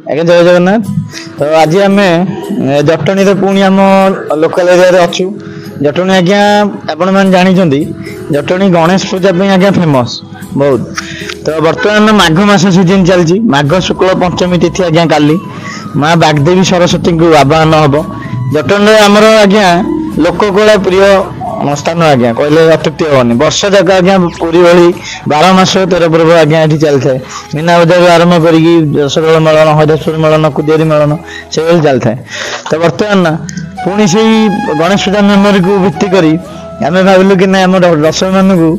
ଆଜ୍ଞା ଜୟ ଜଗନ୍ନାଥ। ତ ଆଜି ଆମେ ଜଟଣୀରେ ପୁଣି ଆମ ଲୋକାଲ ଏରିଆରେ ଅଛୁ। ଜଟଣୀ ଆଜ୍ଞା ଆପଣମାନେ ଜାଣିଛନ୍ତି ଜଟଣୀ ଗଣେଶ ପୂଜା ପାଇଁ ଆଜ୍ଞା ଫେମସ୍ ବହୁତ। ତ ବର୍ତ୍ତମାନ ମାଘ ମାସ ସିଜିନ୍ ଚାଲିଛି। ମାଘ ଶୁକ୍ଳ ପଞ୍ଚମୀ ତିଥି ଆଜ୍ଞା କାଲି ମା ବାଗଦେବୀ ସରସ୍ୱତୀଙ୍କୁ ଆବାହନ ହବ। ଜଟଣୀରେ ଆମର ଆଜ୍ଞା ଲୋକକଳା ପ୍ରିୟ ସ୍ଥାନ ଆଜ୍ଞା କହିଲେ ଅତ୍ୟୁକ୍ତି ହବନି। ବର୍ଷ ଯାକ ଆଜ୍ଞା ପୁରୀ ଭଳି 12 ମାସ 13 ପର୍ବ ଆଜ୍ଞା ଏଠି ଚାଲିଥାଏ। ମୀନା ବଜାରରୁ ଆରମ୍ଭ କରିକି ରସଗୋଳ ମେଳନ, ହରିଦାସପୁର ମେଳନ, କୁଦିଆରୀ ମେଳନ ସେଭଳି ଚାଲିଥାଏ। ତ ବର୍ତ୍ତମାନ ପୁଣି ସେଇ ଗଣେଶ ପୂଜା ମେମୋରିକୁ ଭିତ୍ତି କରି ଆମେ ଭାବିଲୁ କି ନାଇଁ ଆମର ଦର୍ଶକ ମାନଙ୍କୁ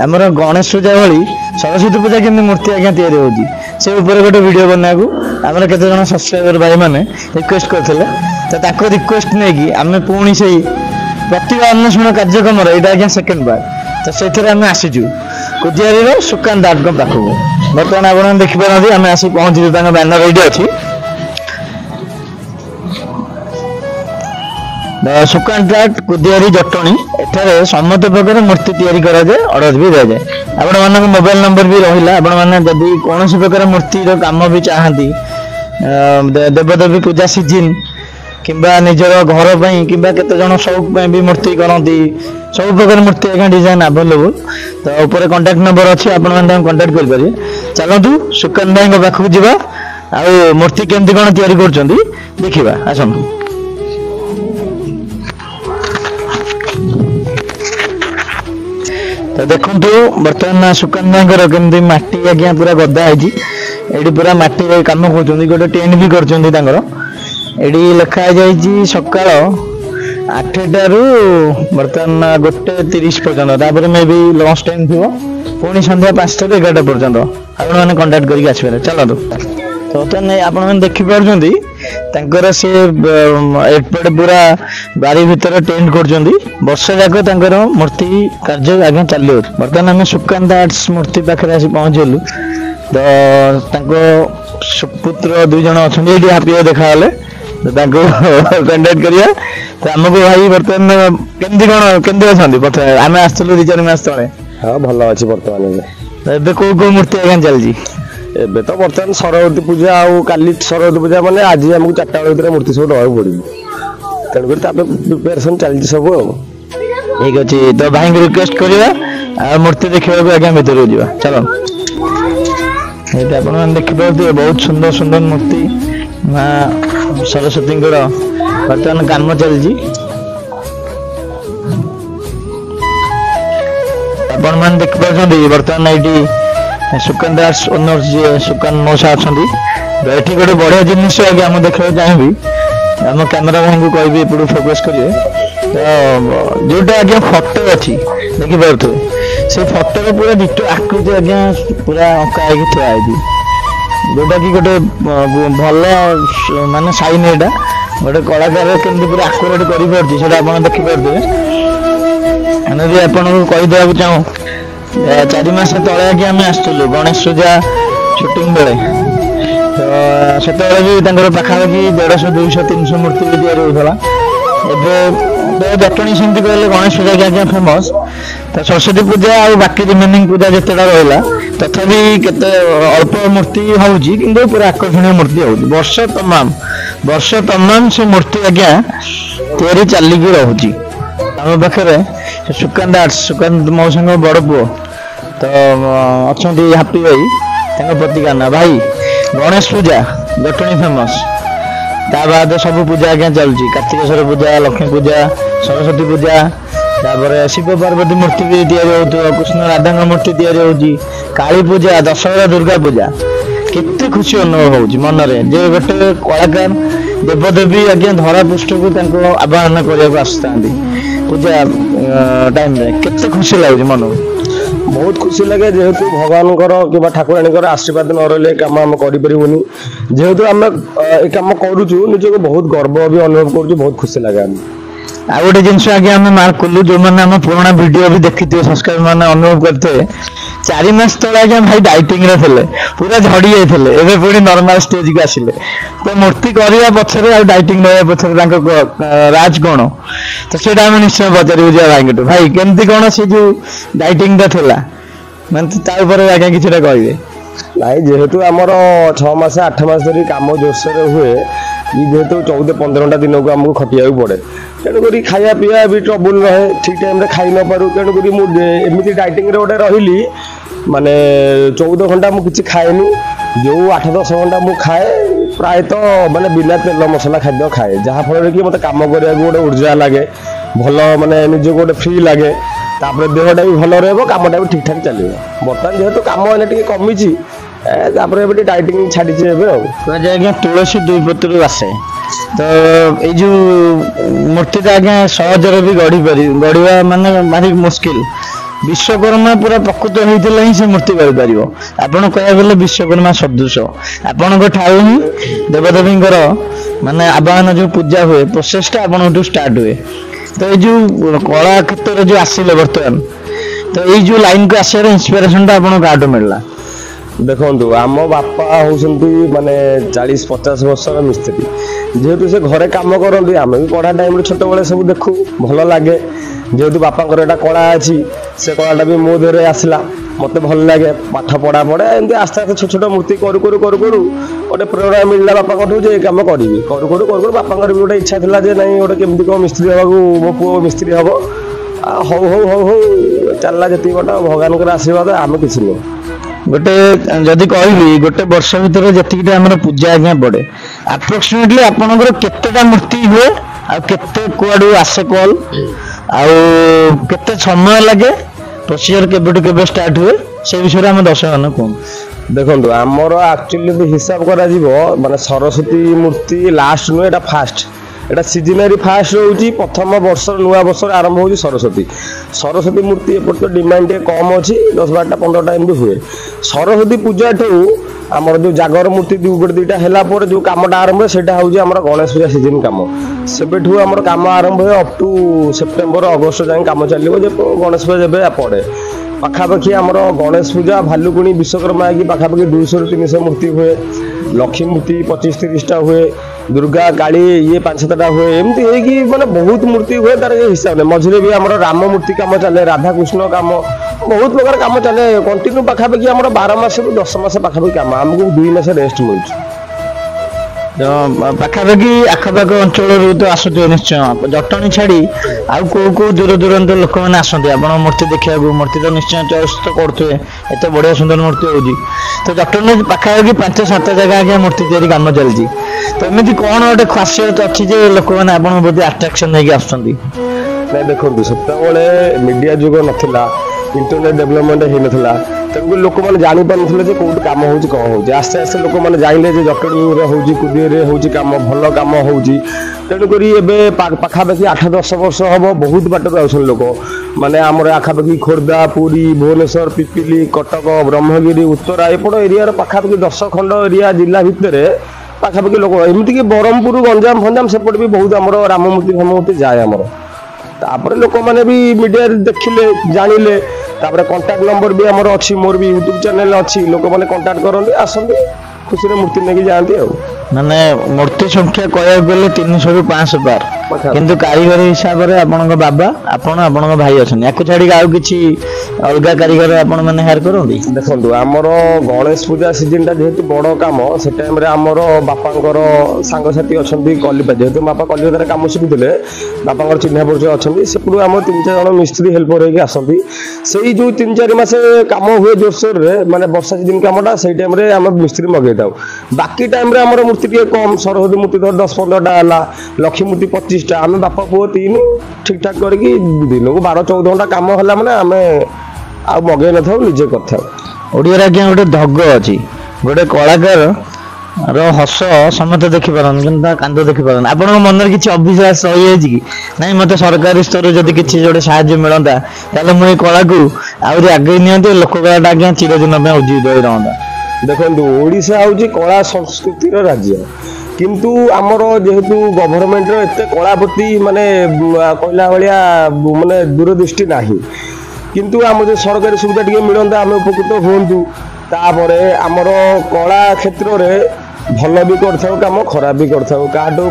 ଆମର ଗଣେଶ ପୂଜା ଭଳି ସରସ୍ୱତୀ ପୂଜା କେମିତି ମୂର୍ତ୍ତି ଆଜ୍ଞା ତିଆରି ହଉଛି ସେ ଉପରେ ଗୋଟେ ଭିଡ଼ିଓ ବନେଇବାକୁ ଆମର କେତେ ଜଣ ସବସ୍କ୍ରାଇବର ଭାଇମାନେ ରିକ୍ୱେଷ୍ଟ କରିଥିଲେ। ତ ତାଙ୍କ ରିକ୍ୱେଷ୍ଟ ନେଇକି ଆମେ ପୁଣି ସେଇ ପ୍ରତିଭା ଅନ୍ୱେଷଣ କାର୍ଯ୍ୟକ୍ରମର ଏଇଟା ଆଜ୍ଞା ସେକେଣ୍ଡ ପାର୍ଟ। ତ ସେଇଥିରେ ଆମେ ଆସିଛୁ କୁଦିଆରୀର ସୁକାନ୍ତ ଦାସଙ୍କ ପାଖକୁ। ବର୍ତ୍ତମାନ ଆପଣମାନେ ଦେଖିପାରନ୍ତି ଆମେ ଆସି ପହଞ୍ଚିଛୁ, ତାଙ୍କ ବ୍ୟାନର ଏଇଠି ଅଛି। ସୁକାନ୍ତ ଆର୍ଟ କୁଦିଆରୀ ଜଟଣୀ, ଏଠାରେ ସମସ୍ତ ପ୍ରକାର ମୂର୍ତ୍ତି ତିଆରି କରାଯାଏ, ଅର୍ଡର ବି ଦିଆଯାଏ। ଆପଣମାନଙ୍କ ମୋବାଇଲ ନମ୍ବର ବି ରହିଲା। ଆପଣମାନେ ଯଦି କୌଣସି ପ୍ରକାର ମୂର୍ତ୍ତିର କାମ ବି ଚାହାନ୍ତି, ଦେବଦେବୀ ପୂଜା ସିଜିନ୍ କିମ୍ବା ନିଜର ଘର ପାଇଁ କିମ୍ବା କେତେ ଜଣ ସଉକ ପାଇଁ ବି ମୂର୍ତ୍ତି କରନ୍ତି, ସବୁ ପ୍ରକାର ମୂର୍ତ୍ତି ଆଜ୍ଞା ଡିଜାଇନ୍ ଆଭେଲେବୁଲ୍। ତ ଉପରେ କଣ୍ଟାକ୍ଟ ନମ୍ବର ଅଛି, ଆପଣମାନେ ତାଙ୍କୁ କଣ୍ଟାକ୍ଟ କରିପାରିବେ। ଚାଲନ୍ତୁ ସୁକାନ୍ତ ଭାଇଙ୍କ ପାଖକୁ ଯିବା, ଆଉ ମୂର୍ତ୍ତି କେମିତି କ'ଣ ତିଆରି କରୁଛନ୍ତି ଦେଖିବା। ଆସନ୍ତୁ। ତ ଦେଖନ୍ତୁ ବର୍ତ୍ତମାନ ସୁକାନ୍ତ ଭାଇଙ୍କର କେମିତି ମାଟି ଆଜ୍ଞା ପୁରା ଗଦା ହେଇଛି। ଏଇଠି ପୁରା ମାଟିରେ କାମ କରୁଛନ୍ତି। ଗୋଟେ ଟେଣ୍ଟ ବି କରିଛନ୍ତି ତାଙ୍କର। ଏଠି ଲେଖା ଯାଇଛି ସକାଳ 8ଟାରୁ ବର୍ତ୍ତମାନ 1:30 ପର୍ଯ୍ୟନ୍ତ। ତାପରେ ମେ ବି ଲଞ୍ଚ ଟାଇମ୍ ଥିବ। ପୁଣି ସନ୍ଧ୍ୟା 5ଟାରୁ 11ଟା ପର୍ଯ୍ୟନ୍ତ ଆପଣମାନେ କଣ୍ଟାକ୍ଟ କରିକି ଆସିପାରିବେ। ଚାଲନ୍ତୁ। ତ ବର୍ତ୍ତମାନ ଆପଣମାନେ ଦେଖିପାରୁଛନ୍ତି ତାଙ୍କର ସେ ଏପଟେ ପୁରା ବାରି ଭିତରେ ଟେଣ୍ଟ କରୁଛନ୍ତି। ବର୍ଷ ଯାକ ତାଙ୍କର ମୂର୍ତ୍ତି କାର୍ଯ୍ୟ ଆଜ୍ଞା ଚାଲିବ। ବର୍ତ୍ତମାନ ଆମେ ସୁକାନ୍ତ ଆର୍ଟସ ମୂର୍ତ୍ତି ପାଖରେ ଆସି ପହଞ୍ଚିଲୁ। ତ ତାଙ୍କ ସୁପୁତ୍ର 2 ଜଣ ଅଛନ୍ତି ଏଇଠି ହାପି ଦେଖାହେଲେ, ତାଙ୍କୁ କଣ୍ଟାକ୍ଟ କରିବା। ତ ଆମକୁ ଭାଇ ବର୍ତ୍ତମାନ କେମିତି ଅଛନ୍ତି? ପ୍ରଥମେ ଆମେ ଆସିଥିଲୁ 2-4 ମାସ ତଳେ। ହଁ ଭଲ ଅଛି ବର୍ତ୍ତମାନ। ଏବେ କୋଉ ମୂର୍ତ୍ତି ଆଜ୍ଞା ଚାଲିଛି? ଏବେ ତ ବର୍ତ୍ତମାନ ସରସ୍ୱତୀ ପୂଜା, ଆଉ କାଲି ସରସ୍ୱତୀ ପୂଜା ମାନେ ଆଜି ଆମକୁ 4ଟା ବେଳ ଭିତରେ ମୂର୍ତ୍ତି ସବୁ ଦେବାକୁ ପଡ଼ିବ। ତେଣୁକରି ତାପରେ ପ୍ରିପାରେସନ୍ ଚାଲିଛି ସବୁ ଆଉ। ଠିକ୍ ଅଛି। ତ ଭାଇଙ୍କୁ ରିକ୍ୱେଷ୍ଟ କରିବା ଆଉ ମୂର୍ତ୍ତି ଦେଖିବାକୁ ଆଜ୍ଞା ଭିତରକୁ ଯିବା। ଚାଲ। ଏଇଟା ଆପଣମାନେ ଦେଖିପାରୁଥିବେ ବହୁତ ସୁନ୍ଦର ସୁନ୍ଦର ମୂର୍ତ୍ତି ମା ସରସ୍ୱତୀଙ୍କର ବର୍ତ୍ତମାନ କାମ ଚାଲିଛି। ଆପଣମାନେ ଦେଖିପାରୁଛନ୍ତି ବର୍ତ୍ତମାନ ଏଇଠି ସୁକାନ୍ତ ଆର୍ଟସ ଓନର ଯିଏ ସୁକାନ୍ତ ମଉସା ଅଛନ୍ତି। ତ ଏଠି ଗୋଟେ ବଢ଼ିଆ ଜିନିଷ ଆଜ୍ଞା ମୁଁ ଦେଖିବାକୁ ଚାହିଁବି, ଆମ କ୍ୟାମେରା ଭାଇଙ୍କୁ କହିବି ଏପଟୁ ଫୋକସ୍ କରିବେ। ତ ଯୋଉଟା ଆଜ୍ଞା ଫଟୋ ଅଛି ଦେଖିପାରୁଥିବେ, ସେ ଫଟୋର ପୁରା ଡିଟୋ ଆକୃତି ଆଜ୍ଞା ପୁରା ଅଙ୍କା ହେଇକି ଥୁଆ ହେଇଛି। ଯୋଉଟା କି ଗୋଟେ ଭଲ ମାନେ ସାଇନ୍। ଏଇଟା ଗୋଟେ କଳାକାର କେମିତି ପୁରା ଆକୁରେଟ୍ କରିପାରୁଛି ସେଇଟା ଆପଣ ଦେଖିପାରୁଥିବେ। ଆମେ ବି ଆପଣଙ୍କୁ କହିଦେବାକୁ ଚାହୁଁ 4 ମାସ ତଳେ ଆଜ୍ଞା ଆମେ ଆସିଥିଲୁ ଗଣେଶ ପୂଜା ସୁଟିଂ ବେଳେ। ତ ସେତେବେଳେ ବି ତାଙ୍କର ପାଖାପାଖି 150, 200, 300 ମୂର୍ତ୍ତି ବି ତିଆରି ହେଉଥିଲା। ଏବେ ଜଟଣୀ ସେମିତି କହିଲେ ଗଣେଶ ପୂଜା ଆଜ୍ଞା ଫେମସ୍। ତ ସରସ୍ୱତୀ ପୂଜା ଆଉ ବାକି ରିମେନିଂ ପୂଜା ଯେତେଟା ରହିଲା ତଥାପି କେତେ ଅଳ୍ପ ମୂର୍ତ୍ତି ହେଉଛି, କିନ୍ତୁ ପୁରା ଆକର୍ଷଣୀୟ ମୂର୍ତ୍ତି ହେଉଛି। ବର୍ଷ ତମାମ ସେ ମୂର୍ତ୍ତି ଆଜ୍ଞା ତିଆରି ଚାଲିକି ରହୁଛି। ଆମ ପାଖରେ ସୁକାନ୍ତ ଆର୍ଟସ, ସୁକାନ୍ତ ମଉସାଙ୍କ ବଡ଼ ପୁଅ ତ ଅଛନ୍ତି ହାପି ଭାଇ, ତାଙ୍କ ପ୍ରତିଜ୍ଞା ଭାଇ ଗଣେଶ ପୂଜା ଜଟଣୀ ଫେମସ୍। ତା ବାଦ ସବୁ ପୂଜା ଆଜ୍ଞା ଚାଲୁଛି। କାର୍ତ୍ତିକେଶ୍ୱର ପୂଜା, ଲକ୍ଷ୍ମୀ ପୂଜା, ସରସ୍ୱତୀ ପୂଜା, ତାପରେ ଶିବ ପାର୍ବତୀ ମୂର୍ତ୍ତି ବି ତିଆରି ହେଉଥିବ, କୃଷ୍ଣ ରାଧାଙ୍କ ମୂର୍ତ୍ତି ତିଆରି ହେଉଛି, କାଳୀ ପୂଜା, ଦଶହରା, ଦୁର୍ଗା ପୂଜା। କେତେ ଖୁସି ଅନୁଭବ ହେଉଛି ମନରେ ଯେ ଗୋଟେ କଳାକାର ଦେବଦେବୀ ଆଜ୍ଞା ଧରା ପୃଷ୍ଠକୁ ତାଙ୍କୁ ଆବାହନ କରିବାକୁ ଆସିଥାନ୍ତି ପୂଜା ଟାଇମ୍ରେ। କେତେ ଖୁସି ଲାଗୁଛି ମନକୁ। ବହୁତ ଖୁସି ଲାଗେ, ଯେହେତୁ ଭଗବାନଙ୍କର କିମ୍ବା ଠାକୁରାଣୀଙ୍କର ଆଶୀର୍ବାଦ ନ ରହିଲେ ଏ କାମ ଆମେ କରିପାରିବୁନି। ଯେହେତୁ ଆମେ ଏ କାମ କରୁଛୁ, ନିଜକୁ ବହୁତ ଗର୍ବ ବି ଅନୁଭବ କରୁଛୁ, ବହୁତ ଖୁସି ଲାଗେ ଆମେ। ଆଉ ଗୋଟେ ଜିନିଷ ଆଜ୍ଞା ଆମେ ମାର୍କ କଲୁ, ଯୋଉମାନେ ଆମ ପୁରୁଣା ଭିଡ଼ିଓ ବି ଦେଖିଥିବେ, ସବସ୍କ୍ରାଇବର ମାନେ ଅନୁଭବ କରିଥିବେ, 4 ମାସ ତଳେ ଆଜ୍ଞା ଭାଇ ଡାଇଟିଂରେ ଥିଲେ, ପୁରା ଝଡ଼ି ଯାଇଥିଲେ। ଏବେ ପୁଣି ନର୍ମାଲ ଷ୍ଟେଜକୁ ଆସିଲେ। ତ ମୂର୍ତ୍ତି କରିବା ପଛରେ ଆଉ ଡାଇଟିଂ ରହିବା ପଛରେ ତାଙ୍କ ରାଜ କ'ଣ? ତ ସେଇଟା ଆମେ ନିଶ୍ଚୟ ପଚାରିବୁ ଯିବା ଭାଇଙ୍କଠୁ। ଭାଇ କେମିତି କ'ଣ ସେ ଯୋଉ ଡାଇଟିଂଟା ଥିଲା, ମାନେ ତା ଉପରେ ଆଜ୍ଞା କିଛିଟା କହିବେ। ନାଇଁ ଯେହେତୁ ଆମର 6 ମାସ 8 ମାସ ଧରି କାମ ଜୋରସୋରରେ ହୁଏ, ଯେହେତୁ 14-15 ଘଣ୍ଟା ଦିନକୁ ଆମକୁ ଖଟିବାକୁ ପଡ଼େ, ତେଣୁକରି ଖାଇବା ପିଇବା ବି ଟ୍ରବୁଲ ରହେ, ଠିକ୍ ଟାଇମ୍ରେ ଖାଇ ନ ପାରୁ। ତେଣୁକରି ମୁଁ ଏମିତି ଡାଇଟିଂରେ ଗୋଟେ ରହିଲି, ମାନେ 14 ଘଣ୍ଟା ମୁଁ କିଛି ଖାଏନି, ଯେଉଁ 8-10 ଘଣ୍ଟା ମୁଁ ଖାଏ ପ୍ରାୟତଃ ମାନେ ବିନା ତେଲ ମସଲା ଖାଦ୍ୟ ଖାଏ, ଯାହାଫଳରେ କି ମୋତେ କାମ କରିବାକୁ ଗୋଟେ ଉର୍ଜା ଲାଗେ, ଭଲ ମାନେ ନିଜକୁ ଗୋଟେ ଫ୍ରି ଲାଗେ, ତାପରେ ଦେହଟା ବି ଭଲ ରହିବ, କାମଟା ବି ଠିକ୍ ଠାକ୍ ଚାଲିବ। ବର୍ତ୍ତମାନ ଯେହେତୁ କାମ ଏଇନା ଟିକେ କମିଛି, ତାପରେ ଏବେ ଟିକେ ଡାଇଟିଂ ଛାଡ଼ିଛି ଏବେ ଆଉ। କୁହାଯାଏ ଆଜ୍ଞା ତୁଳସୀ 2 ପତ୍ରରୁ ଆସେ, ତ ଏଇ ଯୋଉ ମୂର୍ତ୍ତିଟା ଆଜ୍ଞା ସହଜରେ ବି ଗଢ଼ିବା ମାନେ ଭାରି ମୁସ୍କିଲ। ବିଶ୍ୱକର୍ମା ପୁରା ପ୍ରକୃତ ହେଇଥିଲେ ହିଁ ସେ ମୂର୍ତ୍ତି ଗଢ଼ିପାରିବ। ଆପଣ କହିବାକୁ ଗଲେ ବିଶ୍ୱକର୍ମା ସଦୃଶ ଆପଣଙ୍କ ଠାରୁ ହିଁ ଦେବଦେବୀଙ୍କର ମାନେ ଆବାହନ ଯୋଉ ପୂଜା ହୁଏ ପ୍ରୋସେସଟା ଆପଣଙ୍କଠୁ ଷ୍ଟାର୍ଟ ହୁଏ। ତ ଏଇ ଯୋଉ କଳା କ୍ଷେତ୍ରରେ ଯୋଉ ଆସିଲେ ବର୍ତ୍ତମାନ, ତ ଏଇ ଯୋଉ ଲାଇନକୁ ଆସିବାର ଇନ୍ସପିରେସନଟା ଆପଣଙ୍କୁ କାହାଠୁ ମିଳିଲା? ଦେଖନ୍ତୁ, ଆମ ବାପା ହେଉଛନ୍ତି ମାନେ 40-50 ବର୍ଷର ମିସ୍ତ୍ରୀ। ଯେହେତୁ ସେ ଘରେ କାମ କରନ୍ତି, ଆମେ ବି ପଢ଼ା ଟାଇମ୍ରେ ଛୋଟବେଳେ ସବୁ ଦେଖୁ, ଭଲ ଲାଗେ। ଯେହେତୁ ବାପାଙ୍କର ଏଇଟା କଳା ଅଛି, ସେ କଳାଟା ବି ମୋ ଦେହରେ ଆସିଲା, ମୋତେ ଭଲ ଲାଗେ। ପାଠ ପଢ଼ା ପଢ଼େ ଏମିତି ଆସ୍ତେ ଆସ୍ତେ ଛୋଟ ଛୋଟ ମୂର୍ତ୍ତି କରୁ ଗୋଟେ ପ୍ରେରଣା ମିଳିଲା ବାପାଙ୍କଠୁ ଯେ ଏ କାମ କରିବି। କରୁ ବାପାଙ୍କର ବି ଗୋଟେ ଇଚ୍ଛା ଥିଲା ଯେ ନାଇଁ ଗୋଟେ କେମିତି କ'ଣ ମିସ୍ତ୍ରୀ ହେବାକୁ, ମୋ ପୁଅ ମିସ୍ତ୍ରୀ ହେବ। ହଉ ଚାଲିଲା ଯେତିକି ବାଟ, ଭଗବାନଙ୍କର ଆଶୀର୍ବାଦ, ଆମେ କିଛି ନୁହଁ। ଗୋଟେ ଯଦି କହିବି ଗୋଟେ ବର୍ଷ ଭିତରେ ଯେତିକିଟା ଆମର ପୂଜା ଆଜ୍ଞା ପଡ଼େ, ଆପ୍ରୋକ୍ସିମେଟଲି ଆପଣଙ୍କର କେତେଟା ମୂର୍ତ୍ତି ହୁଏ, ଆଉ କେତେ କୁଆଡ଼ୁ ଆସେ କଲ୍, ଆଉ କେତେ ସମୟ ଲାଗେ, ପ୍ରୋସିଜର କେବେଠୁ କେବେ ଷ୍ଟାର୍ଟ ହୁଏ, ସେ ବିଷୟରେ ଆମେ ଦର୍ଶକମାନଙ୍କୁ କୁହନ୍ତୁ। ଦେଖନ୍ତୁ, ଆମର ଆକ୍ଚୁଆଲି ଯଦି ହିସାବ କରାଯିବ ମାନେ ସରସ୍ୱତୀ ମୂର୍ତ୍ତି ଲାଷ୍ଟ ନୁହେଁ, ଏଇଟା ଫାଷ୍ଟ। এটা সিজনারি ফার্স্ট রয়েছে প্রথম বর্ষর নূয়া বর্ষর আরম্ভ হচ্ছে সরস্বতী মূর্তি এপট তো ডিমান্ড টিকে কম অছি 10-12টা 15টা এমনি হুয়ে সরস্বতী পূজা ঠু আমার যে জাগর মূর্তি গোটে দুইটা হেলা পরে যে কামটা আরম্ভ হয় সেটা হচ্ছে আমার গণেশ পূজা সিজন কাম সেবেঠু আমার কাম আরম্ভ হয় অপ টু সেপ্টেম্বর অগস্ট যাই কাম চালিব যে গণেশ পূজা যেবে পড়ে পাখাপাখি আমার গণেশ পূজা ভালুকুণী বিশ্বকর্মা কি পাখাপাখি 200-300 মূর্তি হুয়ে লক্ষ্মী মূর্তি 25-30টা হুয়ে दुर्गा काली ये 5-7टा हुए एमती है माने बहुत मूर्ति हुए तार हिसाब नहीं मझे भी आम राम मूर्ति कम चले राधा कृष्ण कम बहुत प्रकार कम चले कंटिन्यू पाखापाखि आम 12 मास 10 मास पाखापाखि कम आमको 2 मास रेस्ट मिलूँ पाखापाखि आखपाख अंचल तो आसुवे निश्चय जटणी छाड़ी आउ कौ दूर दूरांत लोक मैंने आसते आप मूर्ति देखा मूर्ति तो निश्चय चॉइस तो करुवे एत बढ़िया सुंदर मूर्ति होगी तो जटणी पाखापाखि 5-7 जगह आगे मूर्ति तैयारी काम चलती तो एमती कौन गोटे खासियत अच्छी जे लोक मैंने आप आट्राक्शन नहीं आसुँच देखो सेतबे मीडिया जुग नाला इंटरनेट डेभलपमेंट हो नाला तेणुक लोक मैंने जापारे कौट कम हो कौन हो आस्ते आस्ते लोक मैंने जाइले जटणी कुदिरे हो कम भल कम हो तेणुक पाखापाखि 8-10 वर्ष हम बहुत बाटर आसन लोक माने आमर आखापाखि खोर्धा पुरी भुवनेश्वर पिपिली कटक ब्रह्मगिरी उत्तरा एपट एरिया पाखापाखि 10 खंड एरिया जिला भितर पाखापाखि लोक एमती कि ब्रह्मपुर गंजाम फंजाम सेपट भी बहुत आम राम मूर्ति फामूर्ति जाए आमर तापर लोक मैंने भी मीडिया देखिले जानिले तापर कांटेक्ट नंबर भी आमर अच्छी मोर भी यूट्यूब चैनल अच्छी लोक मैंने कांटेक्ट करते आसते खुशी मूर्ति लेके जाती माने मूर्ति संख्या कहया गले 300-500 पार किंतु कारीगर हिसाब से आपन बाबा आपन भाई अच्छा या छाड़ी आउ किसी अलग कारीगर आपण मैंने हायर करती देखो आमर गणेश पूजा सीजन टा जेहेतु बड़ कम से टाइम आमर बापांकर सांगसाथी अच्छा कलिपा जेहेतु बापा कलिकतार कम शिखुले बापांकर चिन्हा परिचय अच्छा सेपटू आम 3-4 जन मिस्त्री हेल्पर होगी आसती से जो 3-4 मास कम हुए जोरसोर माने वर्षा सीजन कमटा से टाइम आम मिस्त्री मगे था बाकी टाइम मूर्ति टे कम सरस्वती मूर्ति धर 10-15टा है लक्ष्मी मूर्ति 25टा आम बापा पुओ 3 ठीक ठाक करके दिन को 12-14 घंटा कम है मैंने आम आ मगे न था निजे कर ओडिया आज्ञा गोटे धग अच्छी गोटे कलाकार हस समस्त देखिपार कि कांद देखिपार आप मन किसी अविश्वास रही है कि नहीं मत सरकारी स्तर जब किसी जो साहय मिलता ताले मुझे कला को आगे नि लोक कलाटा आज्ञा चिरदिन उज्जीवित हो रहा देखो ओडिशा हूँ कला संस्कृतिर राज्य किंतु आमर जेहेतु गवर्नमेंट एत कला प्रति माने कहला भाया माने दूरदृष्टि नहीं किंतु आम जो सरकारी सुविधा टी मिलता आम उपकृत हूँ तापर आमर कला क्षेत्र में भल भी कर कम खराब भी कर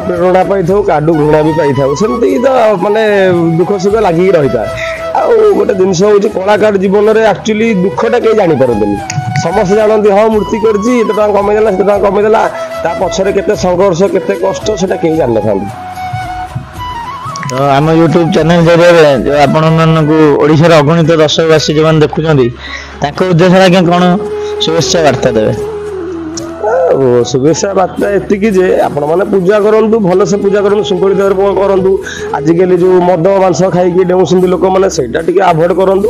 प्रेरणा पाई क्या घृणा भी पाई सेमती तो माने दुख सुख लगिक रही था आ गोटे जिनस हूँ कलाकार जीवन में एक्चुअली दुखटा कहीं जापारती ସମସ୍ତେ ଜାଣନ୍ତି ହଁ ମୂର୍ତ୍ତି କରିଛି ଏତେ ଟଙ୍କା କମେଇଦେଲା ସେତେ ଟଙ୍କା କମେଇଦେଲା, ତା ପଛରେ କେତେ ସଂଘର୍ଷ କେତେ କଷ୍ଟ ସେଟା କେହି ଜାଣିନଥାନ୍ତି। ତ ଆମ ୟୁଟ୍ୟୁବ ଚ୍ୟାନେଲ ଜରିଆରେ ଯୋଉ ଆପଣମାନଙ୍କୁ ଓଡ଼ିଶାର ଅଗଣିତ ଦର୍ଶକବାସୀ ଯେଉଁମାନେ ଦେଖୁଛନ୍ତି ତାଙ୍କ ଉଦ୍ଦେଶ୍ୟରେ ଆଜ୍ଞା କ'ଣ शुभेच्छा वार्ता देवे? शुभेच्छा वार्ता एतिकी जे आपण माने पूजा करंतु भल से पूजा करंतु शृंखलित भाव करंतु आजिकल जो मद मांस खाई डेउछंती लोक माने सेटा टिके अवॉइड करंतु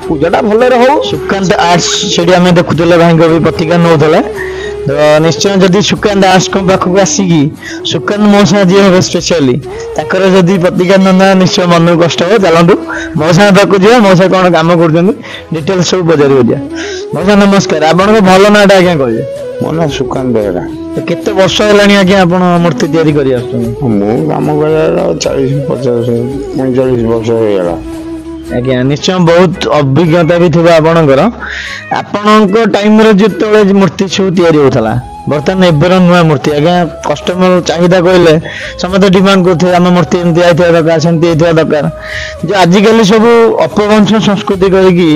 पूजाटा भल रे हो। सुकांत आर्ट्स सेडी हमें देखुतले भाई को भी प्रतिज्ञा नउतले तो निश्चय जदि सुकांत आर्ट्स को पाखक आसिकी सुकांत मौसा जी हे स्पेशली ताकर जदि प्रतिज्ञा न निश्चय मन कष्ट हो चलंतु मौसा पाखक जे मौसा कोन काम करछन डिटेल सब बजारी हो दिया। मौसा नमस्कार, आपन को भलो नाटा आज्ञा कहबे? मो ना सुकांत बेहरा। तो केते वर्ष हेलानी आज्ञा आपन मूर्ति तयारी करी आछन? मो काम करला 40 50 39 वर्ष हो गेला। आज्ञा निश्चय बहुत अभिज्ञता भी थिबा आपनकर। आपनको टाइम रे जतले मूर्ति सब तयारी होतला बर्तमान एबर नुआ मूर्ति आज्ञा कस्टमर चाहिदा कहले समस्त डिमांड करथे हम मूर्ति एमती आइथिया दरकार सेमती आइथिया दरकार। जो आजिकल सब अपभ्रंश संस्कृति करिकी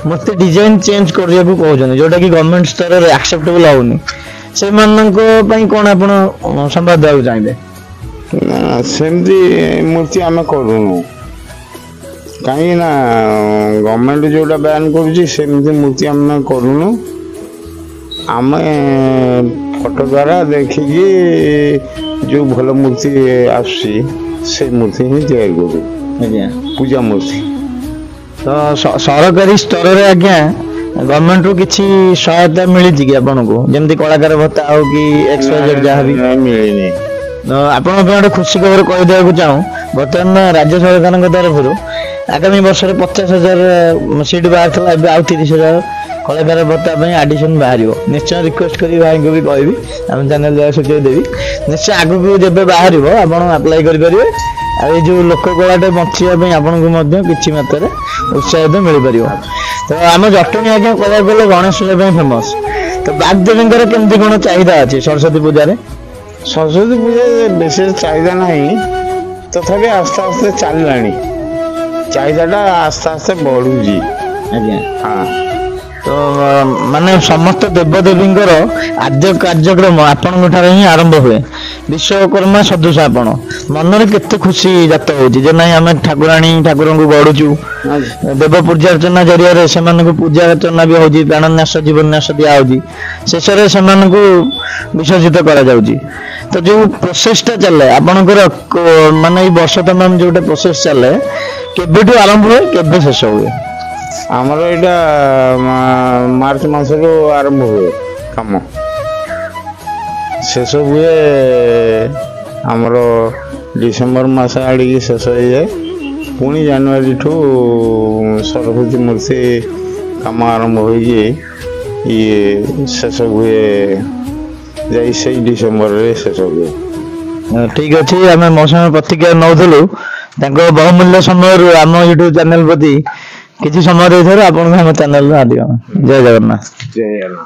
मूर्ति डिजाइन चेंज करिया को कहउछन जोटा कि गवर्नमेंट स्तर रे एक्सेप्टेबल होउनी से माननको पई कोन आपण संवाद देउ चाहिबे? ना सेमती मूर्ति हम करूनु कहीं ना गवर्नमेंट जोटा बैन करूची सेमती मूर्ति हम करूनु। आम फोटो द्वारा देखिकी जो भल मूर्ति आसी से मूर्ति ही तैयार करू पूजा मूर्ति। तो सरकारी स्तर रे आज्ञा गवर्नमेंट रो किछि सहायता मिली कि आपन को जेमति कलाकार भत्ता हो कि एक्सवाइजेड जहाँ भी मिलेनी? आपण गोटे खुशी खबर कह देବାକୁ चाहूँ बर्तमान राज्य सरकार तरफ आगामी वर्ष 50,000 सीट बाहर था एवं आउ 30,000 कलाकार भत्ता आडिशन बाहर निश्चय रिक्वेस्ट करी भाई को भी कहबी आम चैनल द्वारा सूचना देवी निश्चय आगू जब बाहर आप अप्लाई करेंगे आ जो लोक कलाटे बचापी आपको किसी मात्रा उत्साहित मिल पार। तो आम जटणी आज्ञा कह गले गणेश पूजा फेमस तो बागदेवी केमती कौन चाहिदा अच्छी सरस्वती पूजा? सरस्वती पूजा विशेष चाहिदा नहीं तथापि आस्ते आस्ते चललानी चाहिदाटा आस्ते आस्ते बढ़ुची। आज्ञा हाँ तो माने समस्त देवदेवी आद्य कार्यक्रम आपण ही आरंभ हुए विश्वकर्मा सदृश आपण मन केते खुशी जात होची जे नहीं आम ठाकुराणी ठाकुर को गढ़ुचु देव पूजा अर्चना जरिया से पूजा अर्चना भी होची प्राणन्यास जीवन्यास दिया होची शेष विसर्जित करा जाउची। तो जो प्रोसेसटा चले आपणकर माने वर्ष तमाम जो प्रोसेस चले केबेठू आरंभ हुए केबे शेष हुए? आमर एटा मार्च मास आरंभ हुए काम शेष हुए आमर डिसेम्बर मास आड़ी शेष हो जाए पुणी जनवरी ठू सरस्वती मूर्ति काम आरंभ हो ये शेष हुए जाई से डिसेम्बर रे शेष हुए। ठीक अच्छे आम मौसम प्रतिक्रिया नौलु बहुमूल्य समय आम यूट्यूब चैनल प्रति किसी समय आपन चैनल जय जगन्नाथ। जय जगन्नाथ।